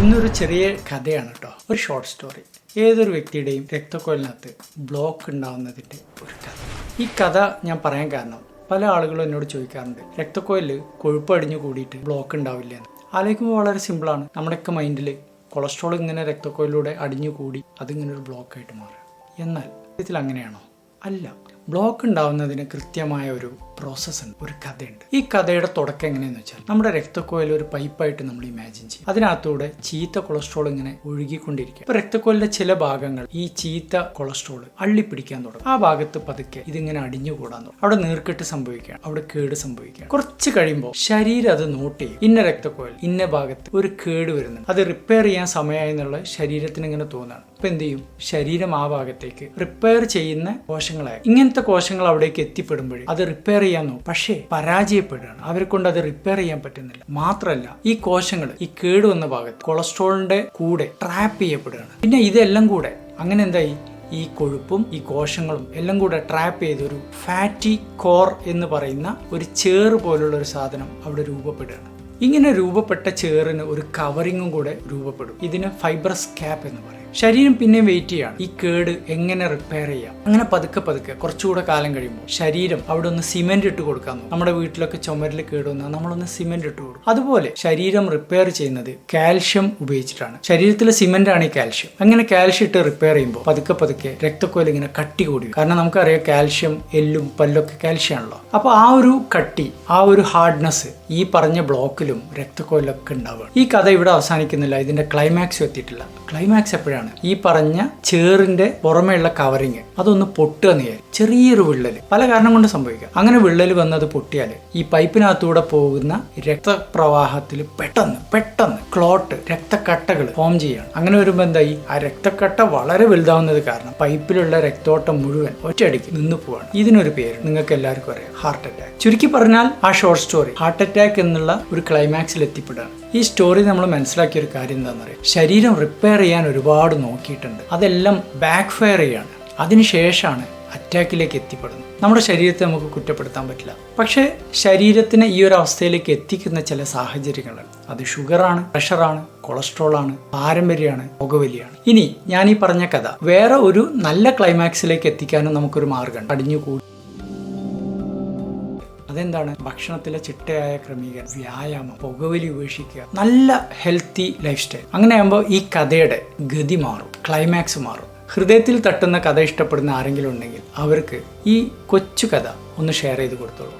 ഇന്നൊരു ചെറിയ കഥയാണ് കേട്ടോ, ഒരു ഷോർട്ട് സ്റ്റോറി. ഏതൊരു വ്യക്തിയുടെയും രക്തക്കൊഴലിനകത്ത് ബ്ലോക്ക് ഉണ്ടാവുന്നതിൻ്റെ ഒരു കഥ. ഈ കഥ ഞാൻ പറയാൻ കാരണം പല ആളുകളും എന്നോട് ചോദിക്കാറുണ്ട്, രക്തക്കൊഴലിൽ കൊഴുപ്പ് അടിഞ്ഞു കൂടിയിട്ട് ബ്ലോക്ക് ഉണ്ടാവില്ല എന്ന്. ആലോചിക്കുമ്പോൾ വളരെ സിമ്പിളാണ്. നമ്മുടെയൊക്കെ മൈൻഡിൽ കൊളസ്ട്രോൾ ഇങ്ങനെ രക്തക്കൊഴലിലൂടെ അടിഞ്ഞു കൂടി അതിങ്ങനെ ഒരു ബ്ലോക്കായിട്ട് മാറുക. എന്നാൽ ഇതിൽ അങ്ങനെയാണോ? അല്ല. ബ്ലോക്ക് ഉണ്ടാവുന്നതിന് കൃത്യമായ ഒരു പ്രോസസ്സ് ഉണ്ട്, ഒരു കഥയുണ്ട്. ഈ കഥയുടെ തുടക്കം എങ്ങനെയെന്ന് വെച്ചാൽ, നമ്മുടെ രക്തക്കൊഴൽ ഒരു പൈപ്പായിട്ട് നമ്മൾ ഇമാജിൻ ചെയ്യും. അതിനകത്തൂടെ ചീത്ത കൊളസ്ട്രോൾ ഇങ്ങനെ ഒഴുകിക്കൊണ്ടിരിക്കുക. ഇപ്പൊ രക്തക്കൊഴലിന്റെ ചില ഭാഗങ്ങൾ ഈ ചീത്ത കൊളസ്ട്രോൾ അള്ളിപ്പിടിക്കാൻ തുടങ്ങും. ആ ഭാഗത്ത് പതുക്കെ ഇതിങ്ങനെ അടിഞ്ഞുകൂടാൻ തുടങ്ങും. അവിടെ നീർക്കെട്ട് സംഭവിക്കുകയാണ്, അവിടെ കേട് സംഭവിക്കുകയാണ്. കുറച്ച് കഴിയുമ്പോൾ ശരീരം അത് നോട്ട് ചെയ്യും. ഇന്ന രക്തക്കൊഴൽ ഇന്ന ഭാഗത്ത് ഒരു കേട് വരുന്നുണ്ട്, അത് റിപ്പയർ ചെയ്യാൻ സമയമായി എന്നുള്ള ശരീരത്തിന് ഇങ്ങനെ തോന്നുകയാണ്. ഇപ്പൊ എന്ത് ചെയ്യും? ശരീരം ആ ഭാഗത്തേക്ക് റിപ്പയർ ചെയ്യുന്ന കോശങ്ങളായി ഇങ്ങനത്തെ കോശങ്ങൾ അവിടേക്ക് എത്തിപ്പെടുമ്പോഴേ അത് റിപ്പയർ ചെയ്യാൻ നോക്കും. പക്ഷേ പരാജയപ്പെടുകയാണ്. അവരെ കൊണ്ട് അത് റിപ്പയർ ചെയ്യാൻ പറ്റുന്നില്ല. മാത്രമല്ല, ഈ കോശങ്ങൾ ഈ കേടുവന്ന ഭാഗത്ത് കൊളസ്ട്രോളിന്റെ കൂടെ ട്രാപ്പ് ചെയ്യപ്പെടുകയാണ്. പിന്നെ ഇതെല്ലാം കൂടെ അങ്ങനെ എന്തായി? ഈ കൊഴുപ്പും ഈ കോശങ്ങളും എല്ലാം കൂടെ ട്രാപ്പ് ചെയ്ത് ഒരു ഫാറ്റി കോർ എന്ന് പറയുന്ന ഒരു ചേറ് പോലുള്ള ഒരു സാധനം അവിടെ രൂപപ്പെടുകയാണ്. ഇങ്ങനെ രൂപപ്പെട്ട ചേറിന് ഒരു കവറിങ്ങും കൂടെ രൂപപ്പെടും. ഇതിന് ഫൈബ്രസ് ക്യാപ്പ് എന്ന് പറയും. ശരീരം പിന്നെ വെയിറ്റ് ചെയ്യാണ് ഈ കേട് എങ്ങനെ റിപ്പയർ ചെയ്യാം. അങ്ങനെ പതുക്കെ പതുക്കെ കുറച്ചുകൂടെ കാലം കഴിയുമ്പോൾ ശരീരം അവിടെ ഒന്ന് സിമെന്റ് ഇട്ട് കൊടുക്കാൻ നോക്കും. നമ്മുടെ വീട്ടിലൊക്കെ ചുമരിൽ കേട് വന്നാൽ നമ്മളൊന്ന് സിമെന്റ് ഇട്ട് കൊടുക്കും. അതുപോലെ ശരീരം റിപ്പയർ ചെയ്യുന്നത് കാൽഷ്യം ഉപയോഗിച്ചിട്ടാണ്. ശരീരത്തിലെ സിമെന്റ് ആണ് ഈ കാൽഷ്യം. അങ്ങനെ കാൽഷ്യം ഇട്ട് റിപ്പയർ ചെയ്യുമ്പോൾ പതുക്കെ പതുക്കെ രക്തക്കൊഴൽ ഇങ്ങനെ കട്ടി കൂടി. കാരണം നമുക്കറിയാം കാൽഷ്യം എല്ലും പല്ലൊക്കെ കാൽഷ്യം ആണല്ലോ. അപ്പൊ ആ ഒരു കട്ടി, ആ ഒരു ഹാർഡ്നെസ് ഈ പറഞ്ഞ ബ്ലോക്കിലും രക്തക്കൊഴലൊക്കെ ഉണ്ടാവുക. ഈ കഥ ഇവിടെ അവസാനിക്കുന്നില്ല. ഇതിന്റെ ക്ലൈമാക്സ് എത്തിയിട്ടില്ല. ക്ലൈമാക്സ് എപ്പോഴാണ്? ഈ പറഞ്ഞ ചേറിന്റെ പുറമേയുള്ള കവറിങ് അതൊന്ന് പൊട്ടുക നേരം ചെറിയൊരു വിള്ളൽ പല കാരണം കൊണ്ട് സംഭവിക്കാം. അങ്ങനെ വിള്ളൽ വന്നത് പൊട്ടിയാൽ ഈ പൈപ്പിനകത്തൂടെ പോകുന്ന രക്തപ്രവാഹത്തിൽ പെട്ടെന്ന് ക്ലോട്ട് രക്തക്കട്ടകൾ ഫോം ചെയ്യാണ്. അങ്ങനെ വരുമ്പോൾ എന്തായി? ആ രക്തക്കട്ട വളരെ വലുതാവുന്നത് കാരണം പൈപ്പിലുള്ള രക്തോട്ടം മുഴുവൻ ഒറ്റയടിക്ക് നിന്നു പോവാണ്. ഇതിനൊരു പേര് നിങ്ങൾക്ക് എല്ലാവർക്കും അറിയാം, ഹാർട്ട് അറ്റാക്ക്. ചുരുക്കി പറഞ്ഞാൽ ആ ഷോർട്ട് സ്റ്റോറി ഹാർട്ട് അറ്റാക്ക് എന്നുള്ള ഒരു ക്ലൈമാക്സിൽ എത്തിപ്പെടുകയാണ്. ഈ സ്റ്റോറി നമ്മൾ മനസ്സിലാക്കിയ ഒരു കാര്യം എന്താണെന്ന് അറിയാം, ശരീരം റിപ്പയർ ചെയ്യാൻ ഒരുപാട് നോക്കിയിട്ടുണ്ട്, അതെല്ലാം ബാക്ക് ഫയർ ചെയ്യാണ്. അതിനുശേഷമാണ് അറ്റാക്കിലേക്ക് എത്തിപ്പെടുന്നത്. നമ്മുടെ ശരീരത്തെ നമുക്ക് കുറ്റപ്പെടുത്താൻ പറ്റില്ല. പക്ഷേ ശരീരത്തിനെ ഈ ഒരു അവസ്ഥയിലേക്ക് എത്തിക്കുന്ന ചില സാഹചര്യങ്ങളുണ്ട്. അത് ഷുഗറാണ്, പ്രഷറാണ്, കൊളസ്ട്രോളാണ്, പാരമ്പര്യമാണ്, പുകവലിയാണ്. ഇനി ഞാൻ ഈ പറഞ്ഞ കഥ വേറെ ഒരു നല്ല ക്ലൈമാക്സിലേക്ക് എത്തിക്കാനും നമുക്കൊരു മാർഗം അടിഞ്ഞുകൂടി. അതെന്താണ്? ഭക്ഷണത്തിലെ ചിട്ടയായ ക്രമീകരണം, വ്യായാമം, പുകവലി ഉപേക്ഷിക്കുക, നല്ല ഹെൽത്തി ലൈഫ് സ്റ്റൈൽ. അങ്ങനെ ആകുമ്പോൾ ഈ കഥയുടെ ഗതി മാറും, ക്ലൈമാക്സ് മാറും. ഹൃദയത്തിൽ തട്ടുന്ന കഥ ഇഷ്ടപ്പെടുന്ന ആരെങ്കിലും ഉണ്ടെങ്കിൽ അവർക്ക് ഈ കൊച്ചു കഥ ഒന്ന് ഷെയർ ചെയ്ത് കൊടുത്തോളൂ.